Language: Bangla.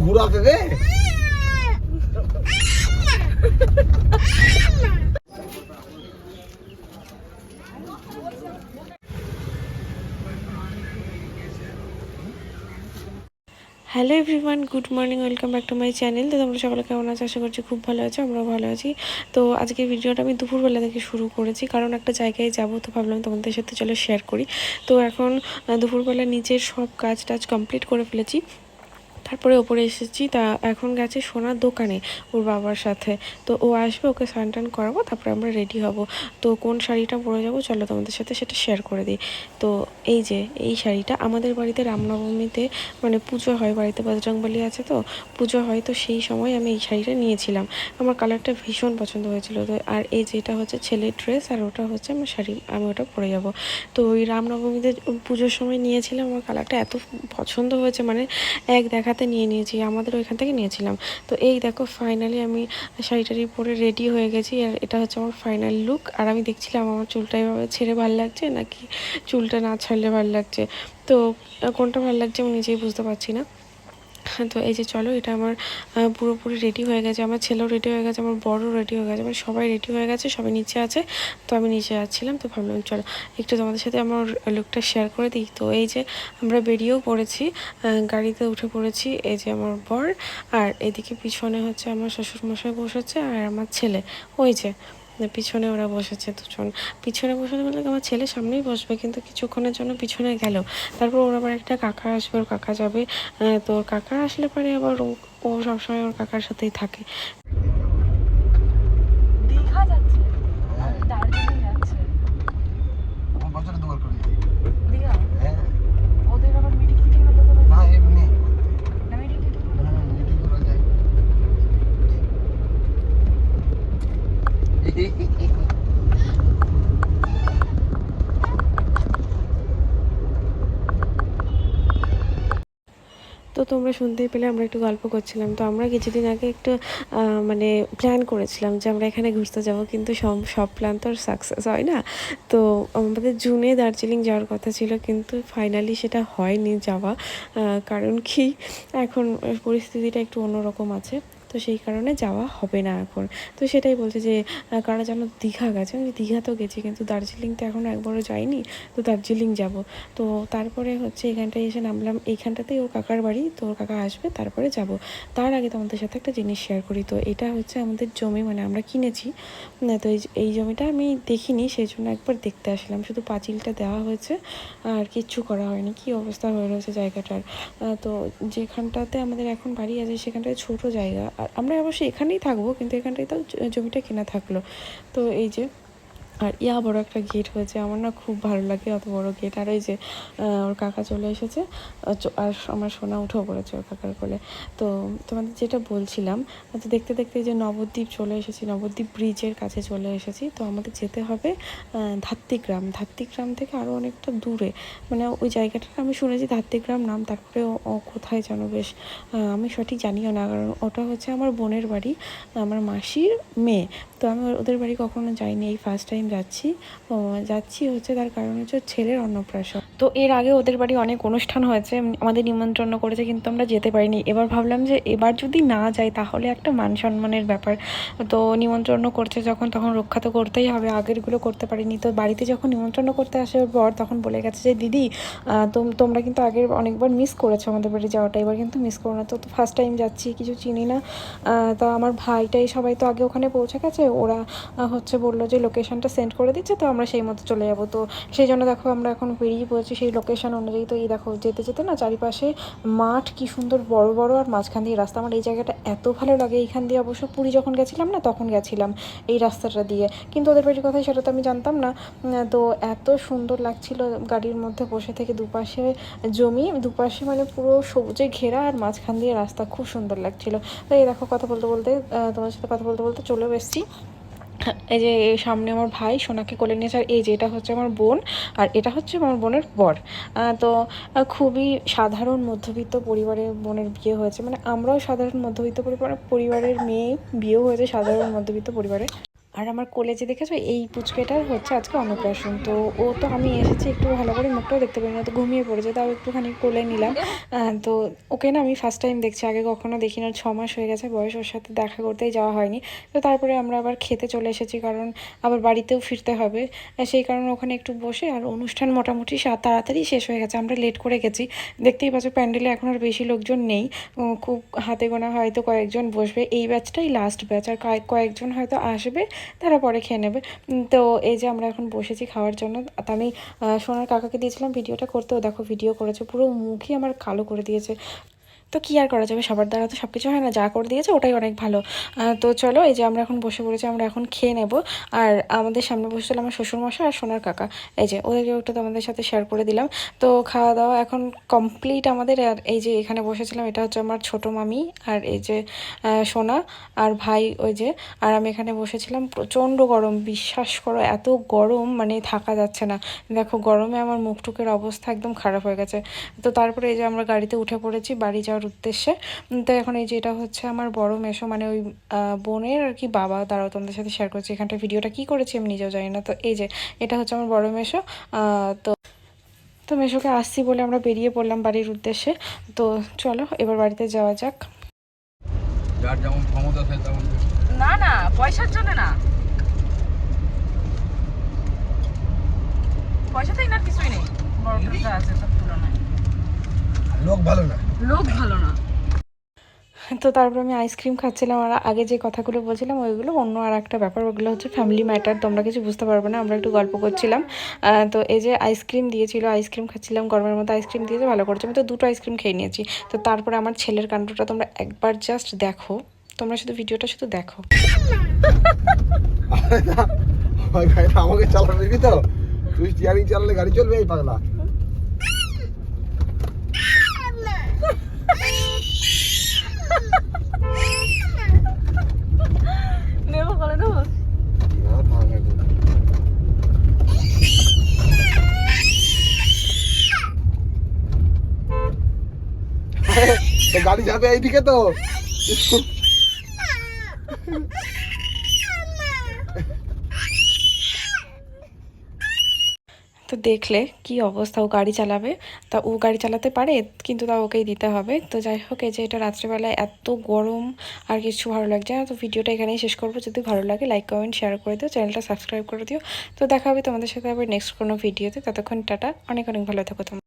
ঘুরাতে দে। Hello everyone, good morning, welcome back to my channel. তো তোমরা সকলে কেমন আছো? আশা করছি খুব ভালো আছো, আমরাও ভালো আছি। তো আজকের ভিডিওটা আমি দুপুরবেলা থেকে শুরু করেছি, কারণ একটা জায়গায় যাবো, তো ভাবলাম তোমাদের সাথে চলো শেয়ার করি। তো এখন দুপুরবেলা নিচের সব কাজ টাজ কমপ্লিট করে ফেলেছি, তারপরে ওপরে এসেছি। তা এখন গেছে সোনার দোকানে ওর বাবার সাথে। তো ও আসবে, ওকে স্নান টান করাবো, তারপরে আমরা রেডি হব। তো কোন শাড়িটা পরে যাবো চলো তোমাদের সাথে সেটা শেয়ার করে দিই। তো এই যে এই শাড়িটা আমাদের বাড়িতে রামনবমীতে মানে পুজো হয়, বাড়িতে বজরংবলী আছে, তো পুজো হয়, তো সেই সময় আমি এই শাড়িটা নিয়েছিলাম। আমার কালারটা ভীষণ পছন্দ হয়েছিল। তো আর এই যেটা হচ্ছে ছেলের ড্রেস, আর ওটা হচ্ছে আমার শাড়ি, আমি ওটা পরে যাব। তো ওই রামনবমীতে পুজোর সময় নিয়েছিলাম, আমার কালারটা এত পছন্দ হয়েছে, মানে এক দেখাতে নিয়ে নিয়েছি, আমাদের ওইখান থেকে নিয়েছিলাম। তো এই দেখো ফাইনালি আমি শাড়িটারি পরে রেডি হয়ে গেছি, আর এটা হচ্ছে আমার ফাইনাল লুক। আর আমি দেখছিলাম আমার চুলটা এভাবে ছেড়ে ভালো লাগছে নাকি চুলটা না ছাড়লে ভালো লাগছে, তো কোনটা ভালো লাগছে আমি নিজেই বুঝতে পারছি না। তো এই যে চলো, এটা আমার পুরোপুরি রেডি হয়ে গেছে, আমার ছেলেও রেডি হয়ে গেছে, আমার বড়ও রেডি হয়ে গেছে, মানে সবাই রেডি হয়ে গেছে, সবাই নিচে আছে। তো আমি নিচে যাচ্ছিলাম, তো ভাবলাম চলো একটু তোমাদের সাথে আমার লুকটা শেয়ার করে দিই। তো এই যে আমরা বেরিয়েও পড়েছি, গাড়িতে উঠে পড়েছি। এই যে আমার বর, আর এদিকে পিছনে হচ্ছে আমার শ্বশুরমশাই বসেছে, আর আমার ছেলে ওই যে পিছনে ওরা বসেছে দুজন। পিছনে বসে বলতে আমার ছেলে সামনেই বসবে, কিন্তু কিছুক্ষণের জন্য পিছনে গেল। তারপর ওর আবার একটা কাকা আসবে, ওর কাকা যাবে। তো ওর কাকা আসলে পরে আবার ও সবসময় ওর কাকার সাথেই থাকে। দীঘা যাচ্ছে, দার্জিলিং যাচ্ছে, বছরে দুবার করে দীঘা। হ্যাঁ, ওদের আবার মিটিং ফিটিং হলে তো না এমনি না, মিটিং টিটিং হলে মিটিং করা যায়। তো তোমরা শুনতেই পেলে আমরা একটু গল্প করছিলাম। তো আমরা কিছুদিন আগে একটু মানে প্ল্যান করেছিলাম যে আমরা এখানে ঘুরতে যাব, কিন্তু সব প্ল্যান তো আর সাকসেস হয় না। তো আমাদের জুনে দার্জিলিং যাওয়ার কথা ছিল, কিন্তু ফাইনালি সেটা হয়নি যাওয়া। কারণ কি, এখন পরিস্থিতিটা একটু অন্যরকম আছে, তো সেই কারণে যাওয়া হবে না এখন। তো সেটাই বলছে যে কারা যেন দীঘা গেছে, আমি দীঘা তো গেছি, কিন্তু দার্জিলিং তো এখনও একবারও যাইনি, তো দার্জিলিং যাব। তো তারপরে হচ্ছে এখানটায় এসে নামলাম, এইখানটাতেই ওর কাকার বাড়ি, তো ওর কাকা আসবে তারপরে যাব। তার আগে তোমাদের সাথে একটা জিনিস শেয়ার করি। তো এটা হচ্ছে আমাদের জমি, মানে আমরা কিনেছি না, তো এই জমিটা আমি দেখিনি, সেই জন্য একবার দেখতে আসলাম। শুধু পাঁচিলটা দেওয়া হয়েছে আর কিচ্ছু করা হয়নি, কী অবস্থা হয়ে রয়েছে জায়গাটার। তো যেখানটাতে আমাদের এখন বাড়ি আছে সেখানটায় ছোটো জায়গা, আর আমরা অবশ্যই এখানেই থাকবো, কিন্তু এখানটায় তো জমিটা কেনা থাকলো। তো এই যে, আর বড় একটা গেট হয়েছে, আমার না খুব ভালো লাগে অত বড় গেট। আর ওই যে ওর কাকা চলে এসেছে, আর আমার সোনা উঠেও পড়েছে ওর কাকার কোলে। তো তোমাদের যেটা বলছিলাম, তো দেখতে দেখতে যে নবদ্বীপ চলে এসেছি, নবদ্বীপ ব্রিজের কাছে চলে এসেছি। তো আমাদের যেতে হবে ধাত্রীগ্রাম থেকে আরও অনেকটা দূরে, মানে ওই জায়গাটার আমি শুনেছি ধাত্রীগ্রাম নাম, তারপরে ও কোথায় যেন বেশ আমি সঠিক জানিও না, কারণ ওটা হচ্ছে আমার বোনের বাড়ি, আমার মাসির মেয়ে। তো আমি ওদের বাড়ি কখনো যাইনি, এই ফার্স্ট টাইম যাচ্ছি হচ্ছে, তার কারণ হচ্ছে ছেলের অন্নপ্রাশন। তো এর আগে ওদের বাড়ি অনেক অনুষ্ঠান হয়েছে, আমাদের নিমন্ত্রণ করেছে, কিন্তু আমরা যেতে পারিনি। এবার ভাবলাম যে এবার যদি না যাই তাহলে একটা মান সম্মানের ব্যাপার, তো নিমন্ত্রণ করছে যখন তখন রক্ষা তো করতেই হবে, আগেরগুলো করতে পারিনি। তো বাড়িতে যখন নিমন্ত্রণ করতে আসে ওর বর, তখন বলে গেছে যে দিদি তোমরা কিন্তু আগের অনেকবার মিস করেছো আমাদের বাড়ি যাওয়াটা, এবার কিন্তু মিস করো না। তো ফার্স্ট টাইম যাচ্ছি, কিছু চিনি না। তা আমার ভাইটাই সবাই তো আগে ওখানে পৌঁছে গেছে, ওরা হচ্ছে বললো যে লোকেশনটা সেন্ড করে দিচ্ছে, তো আমরা সেই মতো চলে যাব। তো সেই জন্য দেখো আমরা এখন বেরিয়ে পড়েছি সেই লোকেশন অনুযায়ী। তো এই দেখো যেতে যেতে না চারিপাশে মাঠ, কি সুন্দর বড় বড়, আর মাঝখান দিয়ে রাস্তা। আমার এই জায়গাটা এত ভালো লাগে, এইখান দিয়ে অবশ্য পুরী যখন গেছিলাম না তখন গেছিলাম এই রাস্তাটা দিয়ে, কিন্তু ওদের বাড়ির কথাই সেটা তো আমি জানতাম না। তো এত সুন্দর লাগছিল গাড়ির মধ্যে বসে থেকে, দুপাশে জমি, দুপাশে মানে পুরো সবুজে ঘেরা, আর মাঝখান দিয়ে রাস্তা, খুব সুন্দর লাগছিল। তো এই দেখো কথা বলতে বলতে তোমার সাথে কথা বলতে বলতে চলেও এসেছি। এই যে সামনে আমার ভাই সোনাকে কোলে নিয়েছে, আর এই যে এটা হচ্ছে আমার বোন, আর এটা হচ্ছে আমার বোনের বর। তো খুবই সাধারণ মধ্যবিত্ত পরিবারের বোনের বিয়ে হয়েছে, মানে আমরাও সাধারণ মধ্যবিত্ত পরিবারের মেয়ে, বিয়েও হয়েছে সাধারণ মধ্যবিত্ত পরিবারে। আর আমার কোলে যে দেখেছো এই পুচকেটার হচ্ছে আজকে অন্নপ্রাশন। তো ও তো আমি এসেছি একটু ভালো করে মুখটাও দেখতে পারি না, তো ঘুমিয়ে পড়েছে, তাও একটুখানি কোলে নিলাম। তো ওকে না আমি ফার্স্ট টাইম দেখছি, আগে কখনো দেখি না। 6 মাস হয়ে গেছে বয়স, ওর সাথে দেখা করতেই যাওয়া হয়নি। তো তারপরে আমরা আবার খেতে চলে এসেছি, কারণ আবার বাড়িতেও ফিরতে হবে। সেই কারণে ওখানে একটু বসে, আর অনুষ্ঠান মোটামুটি তাড়াতাড়ি শেষ হয়ে গেছে, আমরা লেট করে গেছি। দেখতেই পাচ্ছ প্যান্ডেলে এখন আর বেশি লোকজন নেই, খুব হাতে গোনা হয়তো কয়েকজন বসবে। এই ব্যাচটাই লাস্ট ব্যাচ, আর কয়েকজন হয়তো আসবে, তারা পরে খেয়ে নেবে। তো এই যে আমরা এখন বসেছি খাওয়ার জন্য। তো আমি সোনার কাকাকে দিয়েছিলাম ভিডিওটা করতেও, দেখো ভিডিও করেছে, পুরো মুখই আমার কালো করে দিয়েছে। তো কী আর করা যাবে, সবার দ্বারা তো সব কিছু হয় না, যা করে দিয়েছে ওটাই অনেক ভালো। তো চলো, এই যে আমরা এখন বসে পড়েছি, আমরা এখন খেয়ে নেব। আর আমাদের সামনে বসেছিল আমার শ্বশুরমশাই আর সোনার কাকা, এই যে ওদেরকেও একটু তোমাদের সাথে শেয়ার করে দিলাম। তো খাওয়া দাওয়া এখন কমপ্লিট আমাদের। আর এই যে এখানে বসেছিলাম, এটা হচ্ছে আমার ছোটো মামি, আর এই যে সোনা আর ভাই ওই যে। আর আমি এখানে বসেছিলাম, প্রচণ্ড গরম, বিশ্বাস করো এত গরম মানে থাকা যাচ্ছে না। দেখো গরমে আমার মুখ টুকের অবস্থা একদম খারাপ হয়ে গেছে। তো তারপরে এই যে আমরা গাড়িতে উঠে পড়েছি বাড়ি যাওয়ার উদ্দেশ্যে। তো এখন এই যে এটা হচ্ছে আমার বড় মেসো, মানে ওই বোনের আর কি বাবা, তারাও তোমাদের সাথে শেয়ার করছি। এখানটা ভিডিওটা কী করেছি আমি নিজেও জানি না। তো এই যে এটা হচ্ছে আমার বড় মেসো। তো তো মেসোকে আসছি বলে আমরা বেরিয়ে পড়লাম বাড়ির উদ্দেশ্যে। তো চলো এবার বাড়িতে যাওয়া যাক। যার যেমন ক্ষমতা আছে তেমন। না না, পয়সার জন্য না, পয়সাতেই না কিছুই নেই, বড়টা আছে তার তুলনায়। লোক ভালো না। লোক ভালো না। তো তারপর আমি আইসক্রিম খাচ্ছিলাম, আর আগে যে কথাগুলো বলছিলাম ওইগুলো অন্য আর একটা ব্যাপার, ওগুলো হচ্ছে ফ্যামিলি ম্যাটার, তোমরা কিছু বুঝতে পারবে না, আমরা একটু গল্প করছিলাম। তো এই যে আইসক্রিম দিয়েছিল, আইসক্রিম খাচ্ছিলাম, গরমের মধ্যে আইসক্রিম দিয়েছে, ভালো করেছে। আমি তো 2টো আইসক্রিম খেয়ে নিয়েছি। তো তারপরে আমার ছেলের কাণ্ডটা তোমরা একবার জাস্ট দেখো, তোমরা শুধু ভিডিওটা শুধু দেখো। ওই গাড়িটা আমাকে চালানো দিবি তো? তুই স্টিয়ারিং চালালে গাড়ি চলবে এই পাগলা? নেবো বলে দেবো। তো গাড়ি যাবে এইদিকে তো। তো দেখলে কি অবস্থা, ও গাড়ি চালাবে, তা ও গাড়ি চালাতে পারে, কিন্তু তা ওকেই দিতে হবে। তো যাই হোক, এই যে এটা রাত্রেবেলায় এত গরম, আর কিছু ভালো লাগছে না। তো ভিডিওটা এখানেই শেষ করবো। যদি ভালো লাগে লাইক কমেন্ট শেয়ার করে দিও, চ্যানেলটা সাবস্ক্রাইব করে দিও। তো দেখা হবে তোমাদের সাথে আবার নেক্সট কোনো ভিডিওতে। ততক্ষণ টাটা, অনেক অনেক ভালো থাকো তোমরা।